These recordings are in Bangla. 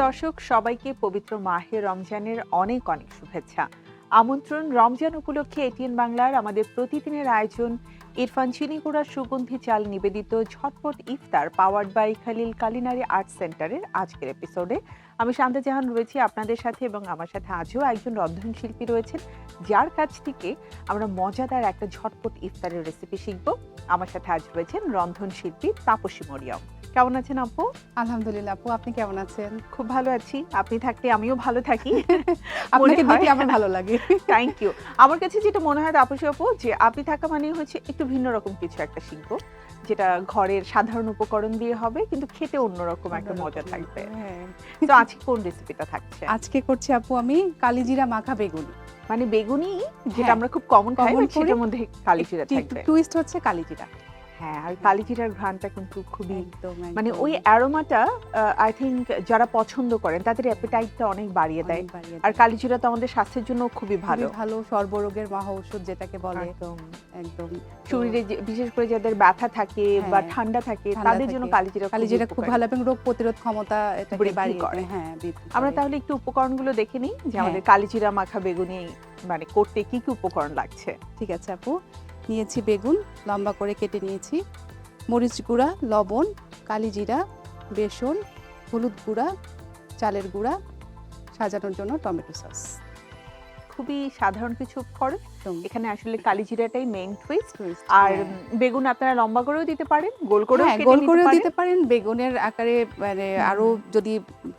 দর্শক, সবাইকে পবিত্র মাহে রমজানের অনেক অনেক শুভেচ্ছা। আমন্ত্রণ রমজান উপলক্ষে এটিএন বাংলার আমাদের প্রতিদিনের আয়োজন ইরফান চিনিগুড়ার সুগন্ধি চাল নিবেদিত ঝটপট ইফতার powered by Khalil culinary art সেন্টারের আজকের এপিসোডে আমি শান্তা জাহান রয়েছি আপনাদের সাথে, এবং আমার সাথে আজও একজন রন্ধনশিল্পী রয়েছেন যার কাছ থেকে আমরা মজাদার একটা ঝটপট ইফতারের রেসিপি শিখব। আমার সাথে আজ রয়েছেন রন্ধনশিল্পী তাপসী মরিয়ম। কেমন আছেন আপু? আলহামদুলিল্লাহ আপু, আপনি কেমন আছেন? খুব ভালো আছি। আপনি থাকলে আমিও ভালো থাকি। আপনাকে দেখে আমার ভালো লাগে। Thank you. আমার কাছে যেটা মনে হয় তাপসী আপু, যে আপনি থাকা মানে হচ্ছে একটু ভিন্ন রকম কিছু একটা শিখবো, যেটা ঘরের সাধারণ উপকরণ দিয়ে হবে কিন্তু খেতে অন্যরকম একটা মজা থাকবে। তো আজকে কোন রেসিপিটা থাকছে? আজকে করছি আপু আমি কালিজিরা মাখা বেগুনি। মানে বেগুনি যেটা আমরা খুব কমন খাই, সেটার মধ্যে কালিজিরা থাকবে। টুইস্ট হচ্ছে কালিজিরা। হ্যাঁ, আর কালিজিরার ঘ্রাণটা কিন্তু খুবই একদম মানে ওই অ্যারোমাটা আই থিংক যারা পছন্দ করেন তাদের অ্যাপেটাইটটা অনেক বাড়িয়ে দেয়। আর কালিজিরা তো আমাদের স্বাস্থ্যের জন্য খুবই ভালো। ভালো সর্বরোগের মহা ঔষধ যেটাকে বলে। একদম একদম শরীরে বিশেষ করে যাদের ব্যথা থাকে বা ঠান্ডা থাকে তাদের জন্য কালিজিরা খুব ভালো এবং রোগ প্রতিরোধ ক্ষমতা এটাকে বাড়িয়ে দেয়। হ্যাঁ, আমরা তাহলে একটু উপকরণগুলো দেখে নিই যে আমাদের কালিজিরা মাখা বেগুনি মানে করতে কি কি উপকরণ লাগছে। ঠিক আছে আপু, নিয়েছি বেগুন লম্বা করে কেটে নিয়েছি, মরিচ গুঁড়া, লবণ, কালিজিরা, বেসন, হলুদ গুঁড়া, চালের গুঁড়া, সাজানোর জন্য টমেটো সস। খুবই সাধারণ কিছু উপকরণ। এখানে আসলে কালিজিরাটাই মেইন টুইস্ট। আর বেগুন আপনারা লম্বা করেও দিতে পারেন, গোল করেও দিতে পারেন। বেগুনের আকারে মানে আরো যদি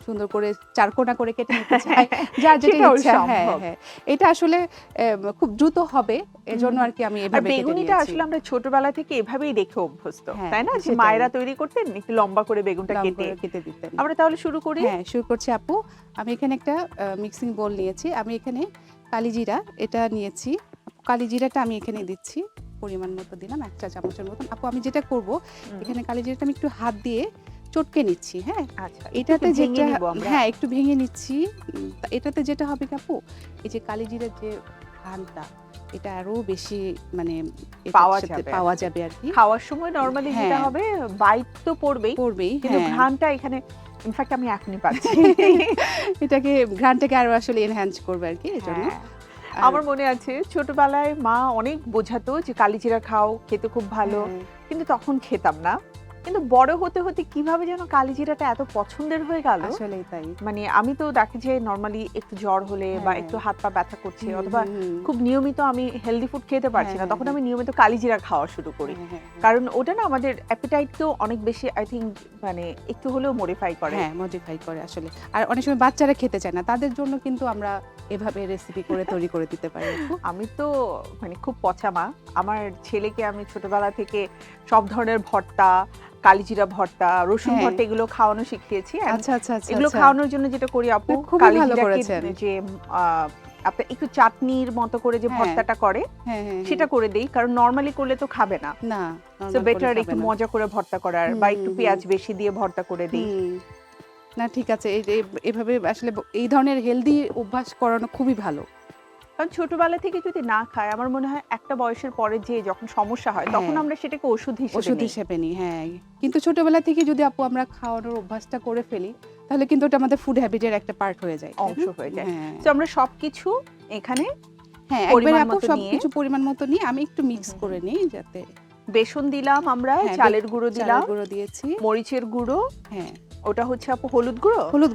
সুন্দর করে চারকোনা করে কেটে নিতে চাই, যার যেটা ইচ্ছা। হ্যাঁ, এটা আসলে খুব দ্রুত হবে, এজন্য আর কি আমি এভাবে কেটে নিয়েছি। বেগুনিটা আসলে আমরা ছোটবেলা থেকে এভাবেই দেখে অভ্যস্ত, তাই না? যে মায়েরা তৈরি করতেন একটু লম্বা করে বেগুনটা কেটে দিতেন। আমরা তাহলে শুরু করি। হ্যাঁ, শুরু করছি আপু। আমি এখানে একটা মিক্সিং বোল নিয়েছি। আমি এখানে কালিজিরা এটা নিয়েছি। কালিজিরাটা আমি এখানে দিচ্ছি, পরিমাণ মতো দিলাম, 1 চা চামচের মতন। আপু আমি যেটা করব, এখানে কালিজিরাটা আমি একটু হাত দিয়ে চটকে নিচ্ছি। হ্যাঁ, এটাতে যেটা একটু ভেঙে নিচ্ছি। এটাতে যেটা হবে আপু, এই যে কালিজিরার যে ঘ্রাণটা, এটা আরো বেশি মানে পাওয়া যাবে আর কি। খাওয়ার সময় নরমালি যেটা হবে, বাইট তো পড়বেই, কিন্তু ঘ্রাণটা এখানে ইনফ্যাক্ট আমি এখনই পাচ্ছি। এটাকে ঘ্রাণটাকে আরো আসলে এনহ্যান্স করবে আর কি, এজন্য। আমার মনে আছে ছোটবেলায় মা অনেক বোঝাতো যে কালিজিরা খাও, খেতে খুব ভালো, কিন্তু তখন খেতাম না। কিন্তু বড় হতে হতে কিভাবে যেন কালিজিরাটা এত পছন্দের হয়ে গেল। আসলেই তাই। মানে আমি তো দেখি যে নরমালি একটু জ্বর হলে বা একটু হাত পা ব্যথা করছে অথবা খুব নিয়মিত আমি হেলদি ফুড খেতে পারছি না, তখন আমি নিয়মিত কালিজিরা খাওয়া শুরু করি। কারণ ওটা না আমাদের অ্যাপেটাইটকেও অনেক বেশি আই থিংক মানে একটু হলেও মডিফাই করে। হ্যাঁ, মডিফাই করে আসলে। আর অনেক সময় বাচ্চারা খেতে চায় না, তাদের জন্য কিন্তু আমরা এভাবে রেসিপি করে তৈরি করে দিতে পারি। আমি তো মানে খুব পচা মা। আমার ছেলেকে আমি ছোটবেলা থেকে সব ধরনের ভর্তা, কালিজিরা ভর্তা, রসুন ভর্তা এগুলো খাওয়ানো শিখিয়েছি। আচ্ছা আচ্ছা আচ্ছা। এগুলো খাওয়ানোর জন্য যেটা করি আপু, কালিজিরাকে যে আপনি একটু চাটনির মতো করে যে ভর্তাটা করে সেটা করে দেই, কারণ নরমালি করলে তো খাবে না। সো বেটার একটু মজা করে ভর্তা করার, বা একটু পেঁয়াজ বেশি দিয়ে ভর্তা করে দেই। না ঠিক আছে, এভাবে আসলে এই ধরনের হেলদি অভ্যাস করানো খুবই ভালো। কারণ ছোটবেলা থেকে যদি না খায়, আমার মনে হয় একটা বয়সের পরে যে যখন সমস্যা হয় তখন আমরা সেটাকে ওষুধ হিসেবে নিই। হ্যাঁ, কিন্তু ছোটবেলা থেকে যদি আপু আমরা খাওয়ানোর অভ্যাসটা করে ফেলি, তাহলে কিন্তু এটা আমাদের ফুড হ্যাবিটের একটা পার্ট হয়ে যায়, অংশ হয়ে যায়। তো আমরা সবকিছু এখানে একবারে আপু সবকিছু পরিমাণ মতো নিয়ে আমি একটু মিক্স করে নিই, যাতে বেসন দিলাম, আমরা চালের গুঁড়ো দিলাম, গুঁড়ো দিয়েছি, মরিচের গুঁড়ো, ওটা হচ্ছে আপু হলুদ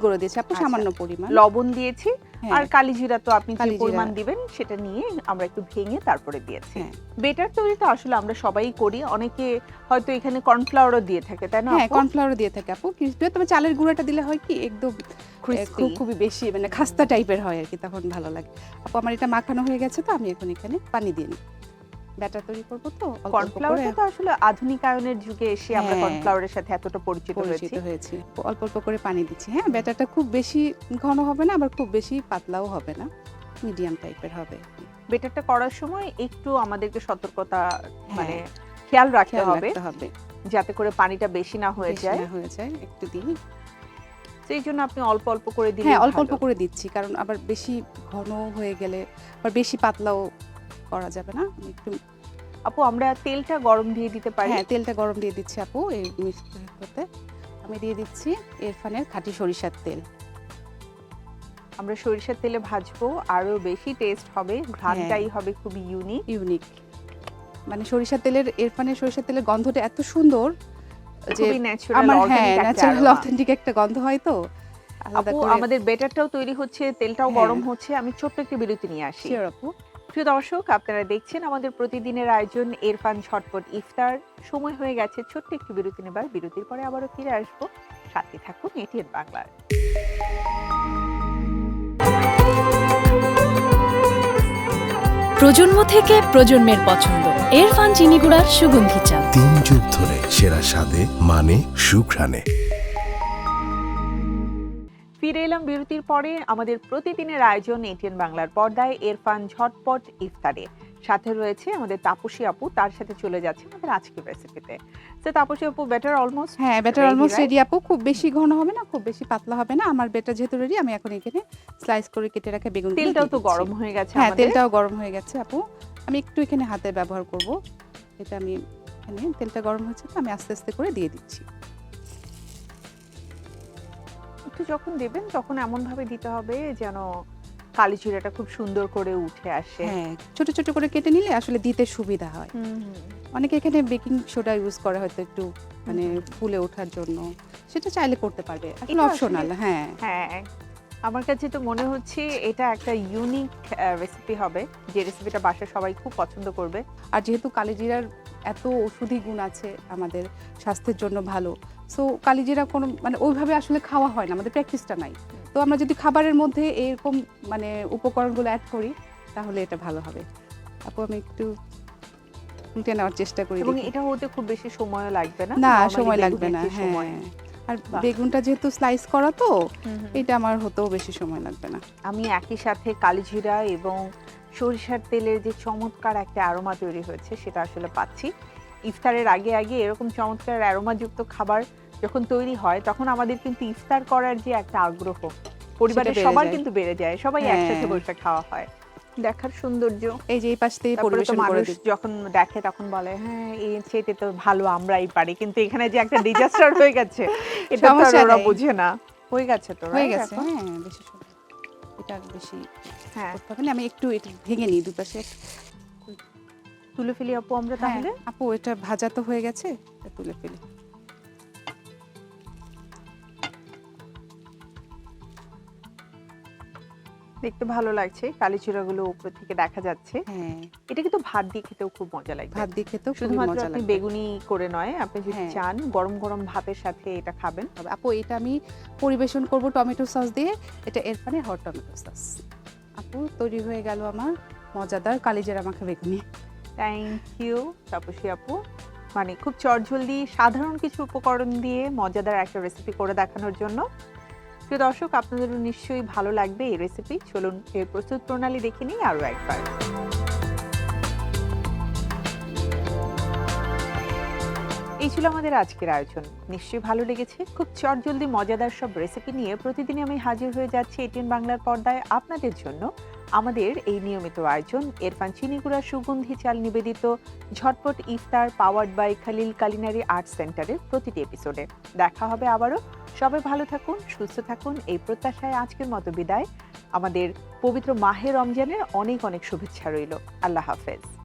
গুঁড়ো দিয়েছি আপু সামান্য পরিমাণ, লবণ দিয়েছি, আর কালিজিরা তো আপনি যে পরিমাণ দিবেন সেটা নিয়ে আমরা একটু ভেঙে তারপরে দিয়েছি। বেটার তৈরি তো আসলে আমরা সবাই করি, অনেকে হয়তো এখানে কর্নফ্লাওয়ারও দিয়ে থাকে, তাই না? হ্যাঁ, কর্নফ্লাওয়ারও দিয়ে থাকে আপু, তবে চালের গুঁড়োটা দিলে হয় কি একদম খুবই বেশি মানে খাস্তা টাইপের হয় আর কি, তখন ভালো লাগে। আপু আমার এটা মাখানো হয়ে গেছে, তো আমি এখন এখানে পানি দিয়ে নিই। ব্যাটার তৈরি করব, তো কর্নফ্লাওয়ারটা তো আসলে আধুনিকায়নের যুগে এসে আমরা কর্নফ্লাওয়ারের সাথে এতটা পরিচিত হয়েছি। অল্প অল্প করে পানি দিচ্ছি। হ্যাঁ, ব্যাটারটা খুব বেশি ঘন হবে না, আবার খুব বেশি পাতলাও হবে না, মিডিয়াম টাইপের হবে। ব্যাটারটা করার সময় একটু আমাদেরকে সতর্কতা মানে খেয়াল রাখতে হবে যাতে করে পানিটা বেশি না হয়ে যায়। একটু দিই, সেই জন্য আপনি অল্প অল্প করে দিলে। হ্যাঁ, অল্প অল্প করে দিচ্ছি, কারণ আবার বেশি ঘন হয়ে গেলে আবার বেশি পাতলাও করা যাবে না। একটু আপু আমরা তেলটা গরম দিয়ে দিতে পারি? হ্যাঁ, তেলটা গরম দিয়ে দিচ্ছি আপু। এই মিক্স করতে আমি দিয়ে দিচ্ছি ইরফানের খাঁটি সরিষার তেল। আমরা সরিষার তেলে ভাজবো, আরো বেশি টেস্ট হবে, ঘ্রাণটাই হবে খুবই ইউনিক। মানে ইরফানের সরিষার তেলের গন্ধটা এত সুন্দর যে খুবই ন্যাচারাল আমার অর্গানিক একটা ন্যাচারাল aroma। অথেন্টিক একটা গন্ধ হয় তো আলাদা আপু করে। আমাদের বেটারটাও তৈরি হচ্ছে, তেলটাও হ্যাঁ। গরম হচ্ছে, আমি ছোট্ট একটি বিরতি নিয়ে আসি। শিওর আপু। প্রিয় দর্শক, আপনারা দেখছেন আমাদের প্রতিদিনের আয়োজন ইরফান ঝটপট ইফতার। সময় হয়ে গেছে ছোট্ট একটি বিরতি নেবার। বিরতির পরে আবারও ফিরে আসবো। সাথে থাকুন এটিএন বাংলার। প্রজন্ম থেকে প্রজন্মের পছন্দ ইরফান চিনি গুঁড়ার সুগন্ধি চা। 3 যুগ ধরে সেরা স্বাদে, মানে, সুঘ্রাণে। ফিরে এলাম বিরতির পরে। আমাদের প্রতিদিনের আয়োজন এটিএন বাংলার পর্দায় ইরফান ঝটপট ইফতারে। সাথে রয়েছে আমাদের তাপসী আপু, তার সাথে চলে যাচ্ছে আমাদের আজকের রেসিপিতে। তো তাপসী আপু, ব্যাটার অলমোস্ট হ্যাঁ, ব্যাটার অলমোস্ট রেডি আপু। খুব বেশি ঘন হবে না, খুব বেশি পাতলা হবে না। আমার ব্যাটার যেহেতু রেডি, আমি এখন এখানে স্লাইস করে কেটে রাখা বেগুন তেলটাও তো গরম হয়ে গেছে হ্যাঁ, আমাদের। তেলটাও গরম হয়ে গেছে আপু। আমি একটু এখানে হাতে ব্যবহার করব। এটা আমি এখানে তেলটা গরম হয়েছে তো আমি আস্তে আস্তে করে দিয়ে দিচ্ছি। একটু যখন দেবেন তখন এমন ভাবে দিতে হবে যেন কালি জিরাটা খুব সুন্দর করে উঠে আসে। হ্যাঁ, ছোট ছোট করে কেটে নিলে আসলে দিতে সুবিধা হয়। অনেকে এখানে বেকিং সোডা ইউজ করে হয়তো একটু মানে ফুলে ওঠার জন্য, সেটা চাইলে করতে পারবে, আসলে এটা অপশনাল। আসলে- হ্যাঁ, হ্যাঁ, আমার কাছে তো মনে হচ্ছে এটা একটা ইউনিক রেসিপি হবে, যে রেসিপিটা বাসায় সবাই খুব পছন্দ করবে। আর যেহেতু কালিজিরার এত ঔষধি গুণ আছে, আমাদের স্বাস্থ্যের জন্য ভালো, সো কালিজিরা কোনো মানে ওইভাবে আসলে খাওয়া হয় না, আমাদের প্র্যাকটিসটা নাই। তো আমরা যদি খাবারের মধ্যে এরকম মানে উপকরণগুলো অ্যাড করি তাহলে এটা ভালো হবে। আপু আমি একটু উল্টে নেওয়ার চেষ্টা করি এবং দেখি। এটা হতে খুব বেশি সময় লাগবে না। না, Normally সময় লাগবে বেগুনের না। যে সময়। হ্যাঁ, আর বাহ। বেগুনটা যেহেতু স্লাইস করা তো হুম হুম। এটা আমার হতেও বেশি সময় লাগবে না। আমি একই সাথে কালিজিরা এবং সরিষার তেলের যে চমৎকার একটা অ্যারোমা তৈরি হয়েছে সেটা আসলে পাচ্ছি। ইফতারের আগে আগে এরকম চমৎকার অ্যারোমাযুক্ত খাবার যখন তৈরি হয় তখন আমাদের কিন্তু ইফতার করার যে একটা আগ্রহ পরিবারের বেড়ে সবার যায়। কিন্তু বেড়ে যায়, সবাই হ্যাঁ। একসাথে বসে খাওয়া হয়। দেখার সৌন্দর্য, এই যে এই পাশ থেকে তারপরে তো পরিবেশন করে মানুষ দিই। যখন দেখে তখন বলে হ্যাঁ এর চেয়ে তো ভালো আমরাই পারি, কিন্তু এখানে যে একটা ডিজাস্টার হয়ে গেছে এটা তো আর সমস্যা ওরা নেই। বুঝে না। হয়ে গেছে তো, হয়ে right গেছে। এখন? হ্যাঁ, বেশি সময় এটা আর বেশি হ্যাঁ, করতে হবে না। আমি একটু এটা ভেঙে নিই দুপাশে। তুলে ফেলি আপু আমরা হ্যাঁ, তাহলে। আপু এটা ভাজা তো হয়ে গেছে, এটা তুলে ফেলি। দেখতে ভালো লাগছে, কালিজিরাগুলো উপর থেকে দেখা যাচ্ছে। হ্যাঁ, এটা কিন্তু ভাত দিয়ে খেতেও খুব মজা লাগবে। ভাত দিয়ে খেতেও খুবই শুধুমাত্র মজা আপনি লাগবে। বেগুনি করে নয়, আপনি যদি হ্যাঁ। চান গরম গরম ভাতের সাথে এটা খাবেন। তবে আপু এটা আমি পরিবেশন করব টমেটো সস দিয়ে। এটা ইরফানের হট টমেটো সস। আপু তৈরি হয়ে গেল আমার মজাদার কালিজিরা মাখা বেগুনি। থ্যাংক ইউ তাপসী আপু। মানে খুব চটজলদি সাধারণ কিছু উপকরণ দিয়ে মজাদার একটা রেসিপি করে দেখানোর জন্য। প্রিয় দর্শক, আপনাদেরও নিশ্চয়ই ভালো লাগবে এই রেসিপি। চলুন এর প্রস্তুত প্রণালী দেখে নিই আরো একবার। এই ছিল আমাদের আজকের আয়োজন। নিশ্চয়ই ভালো লেগেছে। খুব চটজলদি মজাদার সব রেসিপি নিয়ে প্রতিদিনই আমি হাজির হয়ে যাচ্ছি এটিএন বাংলার পর্দায় আপনাদের জন্য। আমাদের এই নিয়মিত আয়োজন ইরফান চিনি গুঁড়ার সুগন্ধি চাল নিবেদিত ঝটপট ইফতার, powered by Khalil culinary art সেন্টারের প্রতিটি এপিসোডে। দেখা হবে আবারও। সবাই ভালো থাকুন, সুস্থ থাকুন, এই প্রত্যাশায় আজকের মতো বিদায়। আমাদের পবিত্র মাহে রমজানের অনেক অনেক শুভেচ্ছা রইল। আল্লাহ হাফেজ।